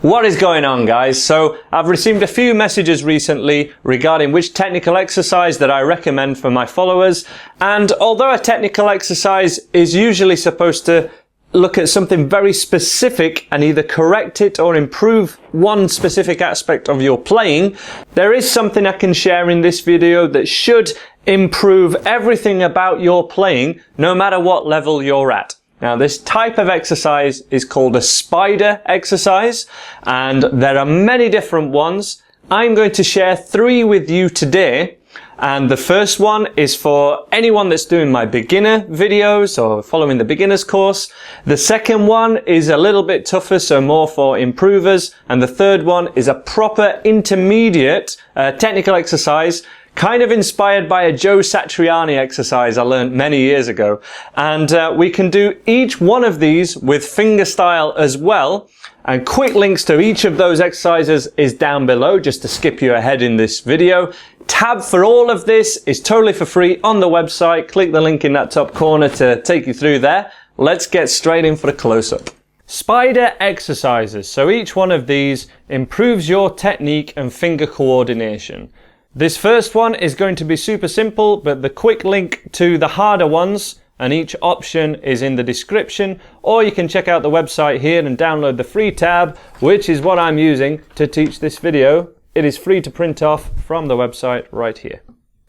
What is going on, guys? So I've received a few messages recently regarding which technical exercise that I recommend for my followers, and although a technical exercise is usually supposed to look at something very specific and either correct it or improve one specific aspect of your playing, there is something I can share in this video that should improve everything about your playing, no matter what level you're at. Now, this type of exercise is called a spider exercise, and there are many different ones. I'm going to share 3 with you today, and the first one is for anyone that's doing my beginner videos or following the beginners course. The second one is a little bit tougher, so more for improvers, and the third one is a proper intermediate technical exercise, kind of inspired by a Satriani exercise I learned many years ago. And we can do each one of these with fingerstyle as well. And quick links to each of those exercises is down below, just to skip you ahead in this video. Tab for all of this is totally for free on the website. Click the link in that top corner to take you through there. Let's get straight in for a close-up. Spider exercises. So each one of these improves your technique and finger coordination. This first one is going to be super simple, but the quick link to the harder ones and each option is in the description, or you can check out the website here and download the free tab, which is what I'm using to teach this video. It is free to print off from the website right here.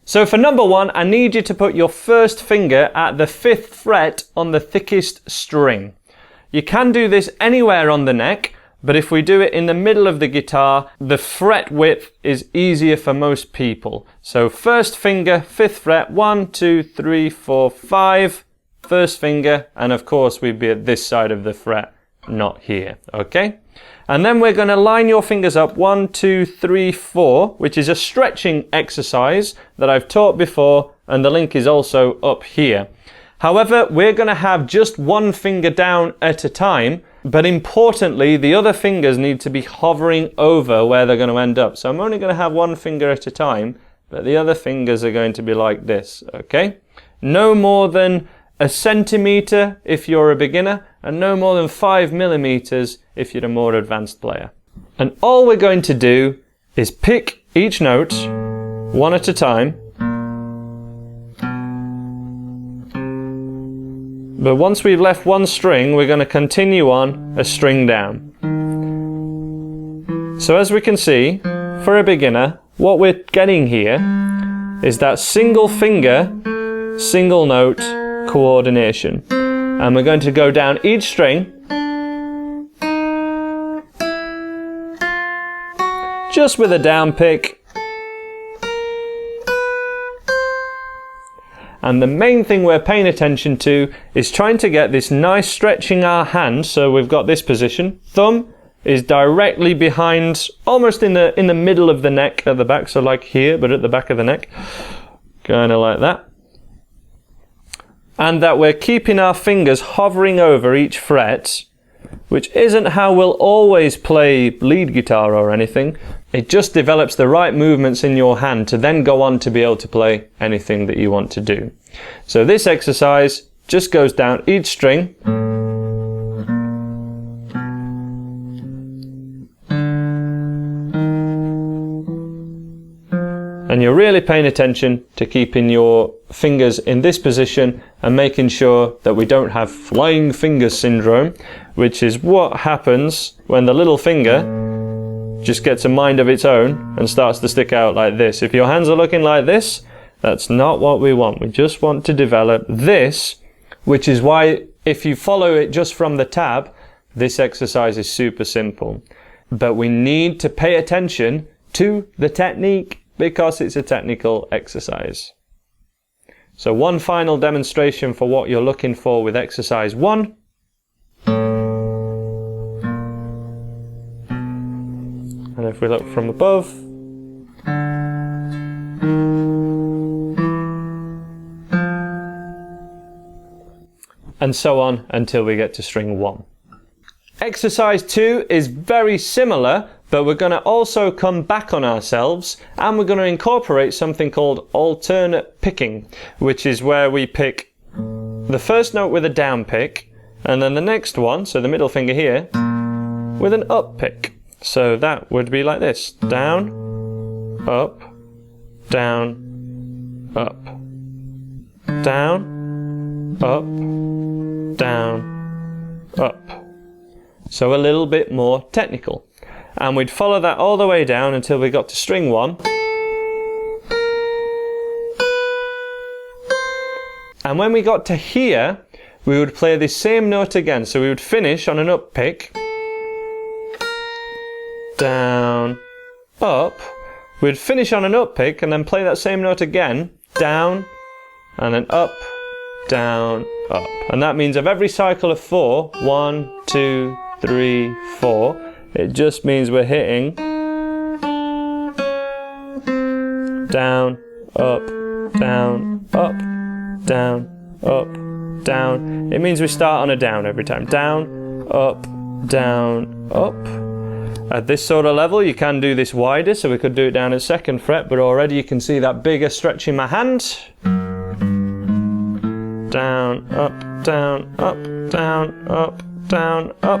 So for number 1, I need you to put your first finger at the 5th fret on the thickest string. You can do this anywhere on the neck, but if we do it in the middle of the guitar, the fret width is easier for most people. So first finger, 5th fret, 1, 2, 3, 4, 5, first finger, and of course we'd be at this side of the fret, not here, okay? And then we're going to line your fingers up 1, 2, 3, 4, which is a stretching exercise that I've taught before, and the link is also up here. However, we're going to have just one finger down at a time, but importantly, the other fingers need to be hovering over where they're going to end up. So I'm only going to have one finger at a time, but the other fingers are going to be like this, okay? No more than 1 centimeter if you're a beginner, and no more than 5 millimeters if you're a more advanced player. And all we're going to do is pick each note one at a time. But once we've left one string, we're going to continue on a string down. So as we can see, for a beginner, what we're getting here is that single finger, single note coordination. And we're going to go down each string, just with a down pick. And the main thing we're paying attention to is trying to get this nice stretching our hand. So we've got this position. Thumb is directly behind, almost in the middle of the neck at the back. So like here, but at the back of the neck. Kind of like that. And that we're keeping our fingers hovering over each fret, which isn't how we'll always play lead guitar or anything. It just develops the right movements in your hand to then go on to be able to play anything that you want to do. So this exercise just goes down each string. And you're really paying attention to keeping your fingers in this position and making sure that we don't have flying finger syndrome, which is what happens when the little finger just gets a mind of its own and starts to stick out like this. If your hands are looking like this, that's not what we want. We just want to develop this, which is why if you follow it just from the tab, this exercise is super simple. But we need to pay attention to the technique because it's a technical exercise. So one final demonstration for what you're looking for with exercise 1. And if we look from above, and so on until we get to string 1. Exercise 2 is very similar, but we're going to also come back on ourselves and we're going to incorporate something called alternate picking, which is where we pick the first note with a down pick and then the next one, so the middle finger here, with an up pick. So that would be like this. Down, up, down, up. Down, up, down, up. So a little bit more technical. And we'd follow that all the way down until we got to string 1. And when we got to here, we would play this same note again. So we would finish on an up pick. Down, up. We'd finish on an up pick and then play that same note again. Down, and then up, down, up. And that means of every cycle of 4, 1, 2, 3, 4, it just means we're hitting down, up, down, up, down, up, down. It means we start on a down every time. Down, up, down, up. At this sort of level, you can do this wider, so we could do it down at 2nd fret, but already you can see that bigger stretch in my hand. Down, up, down, up, down, up, down, up.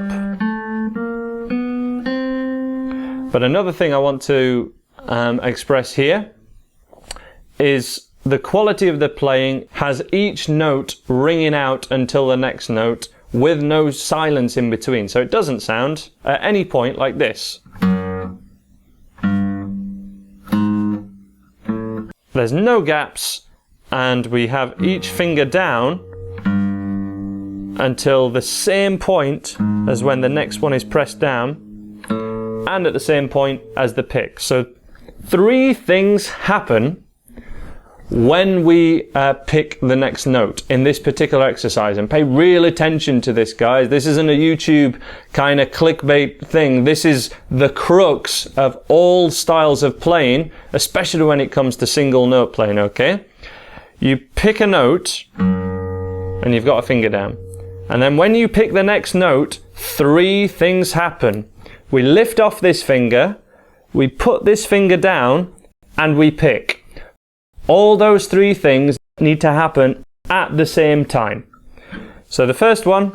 But another thing I want to express here is the quality of the playing has each note ringing out until the next note with no silence in between. So it doesn't sound at any point like this. There's no gaps, and we have each finger down until the same point as when the next one is pressed down, and at the same point as the pick. So 3 things happen when we pick the next note in this particular exercise. And pay real attention to this, guys. This isn't a YouTube kind of clickbait thing. This is the crux of all styles of playing, especially when it comes to single note playing, okay? You pick a note and you've got a finger down. And then when you pick the next note, 3 things happen. We lift off this finger, we put this finger down, and we pick. All those 3 things need to happen at the same time. So the first one,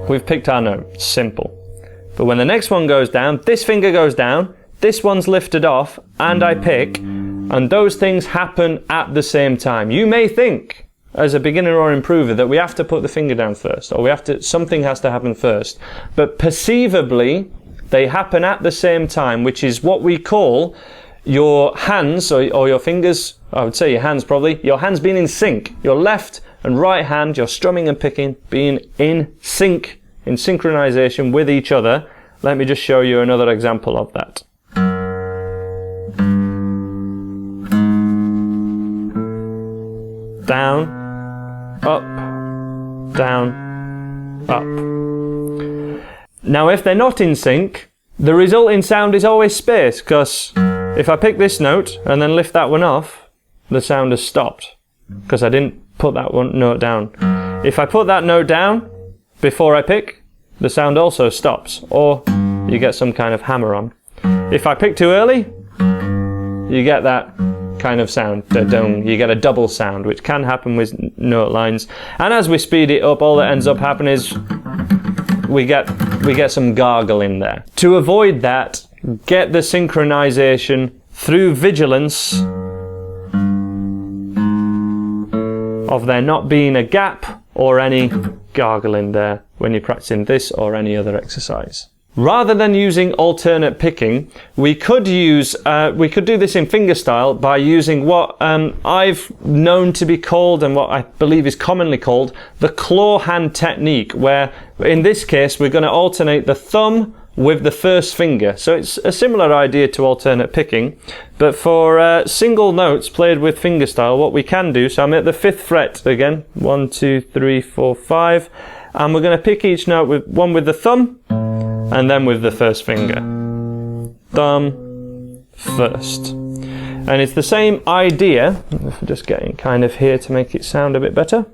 we've picked our note. Simple. But when the next one goes down, this finger goes down, this one's lifted off, and I pick, and those things happen at the same time. You may think, as a beginner or improver, that we have to put the finger down first, or something has to happen first. But perceivably, they happen at the same time, which is what we call your hands, or your fingers, I would say your hands probably, your hands being in sync. Your left and right hand, your strumming and picking, being in sync, in synchronization with each other. Let me just show you another example of that. Down, up, down, up. Now if they're not in sync, the resulting sound is always space, because if I pick this note and then lift that one off, the sound has stopped, because I didn't put that one note down. If I put that note down before I pick, the sound also stops, or you get some kind of hammer on. If I pick too early, you get that kind of sound, da-dung. You get a double sound, which can happen with note lines. And as we speed it up, all that ends up happening is we get some gargle in there. To avoid that, get the synchronization through vigilance of there not being a gap or any gargle in there when you're practicing this or any other exercise. Rather than using alternate picking, we could do this in fingerstyle by using what I've known to be called, and what I believe is commonly called, the claw hand technique, where in this case we're going to alternate the thumb with the first finger. So it's a similar idea to alternate picking, but for single notes played with fingerstyle, what we can do, so I'm at the 5th fret again, 1, 2, 3, 4, 5, and we're going to pick each note with one with the thumb, and then with the first finger. Thumb, first. And it's the same idea, if I'm just getting kind of here to make it sound a bit better.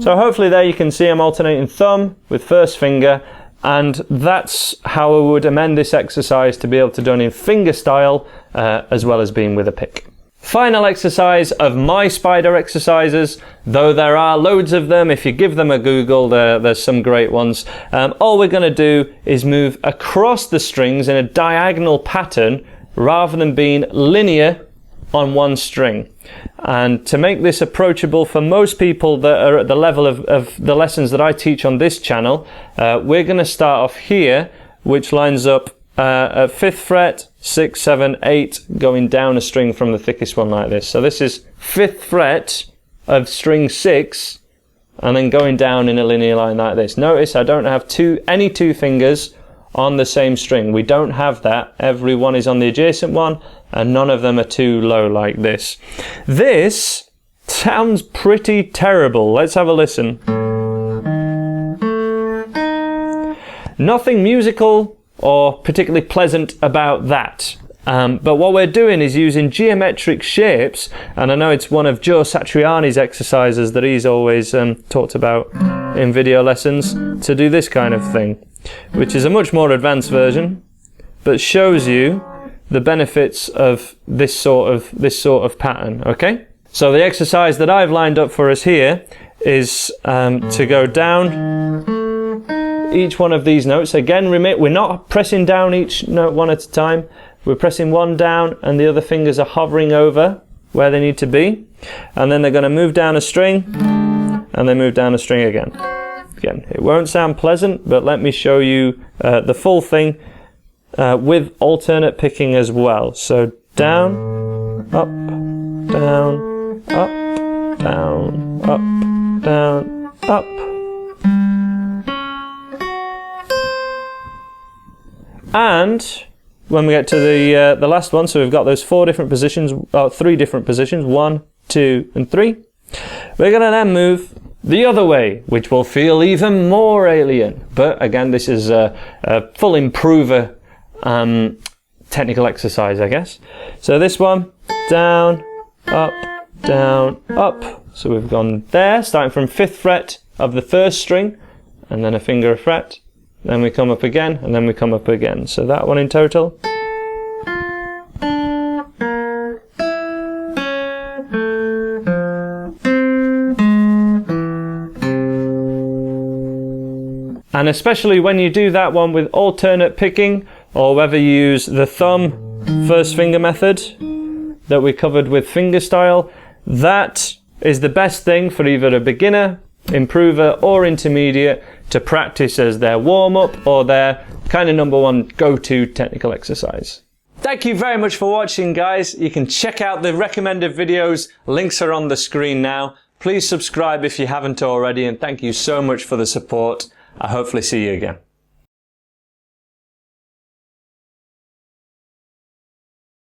So hopefully there you can see I'm alternating thumb with first finger, and that's how I would amend this exercise to be able to do it in fingerstyle as well as being with a pick. Final exercise of my spider exercises, though there are loads of them. If you give them a Google, there's some great ones. All we're going to do is move across the strings in a diagonal pattern rather than being linear on one string. And to make this approachable for most people that are at the level of the lessons that I teach on this channel, we're going to start off here, which lines up at 5th fret, 6, 7, 8, going down a string from the thickest one like this. So this is 5th fret of string 6, and then going down in a linear line like this. Notice I don't have any two fingers on the same string. We don't have that. Every one is on the adjacent one, and none of them are too low like this. This sounds pretty terrible. Let's have a listen. Nothing musical or particularly pleasant about that. But what we're doing is using geometric shapes, and I know it's one of Joe Satriani's exercises that he's always talked about in video lessons, to do this kind of thing, which is a much more advanced version, but shows you the benefits of this sort of pattern. Okay, so the exercise that I've lined up for us here is to go down each one of these notes. Again, we're not pressing down each note one at a time. We're pressing one down and the other fingers are hovering over where they need to be, and then they're going to move down a string and then move down a string again. Again, it won't sound pleasant, but let me show you the full thing with alternate picking as well. So down, up, down, up, down, up, down, up. And when we get to the last one, so we've got those 3 different positions, 1, 2, and 3. We're going to then move the other way, which will feel even more alien. But again, this is a full improver technical exercise, I guess. So this one, down, up, down, up. So we've gone there, starting from 5th fret of the 1st string, and then a finger a fret. Then we come up again, and then we come up again. So that one in total. And especially when you do that one with alternate picking, or whether you use the thumb first finger method that we covered with fingerstyle, that is the best thing for either a beginner, improver, or intermediate to practice as their warm-up or their kind of #1 go-to technical exercise. Thank you very much for watching, guys. You can check out the recommended videos. Links are on the screen now. Please subscribe if you haven't already, and thank you so much for the support. I'll hopefully see you again.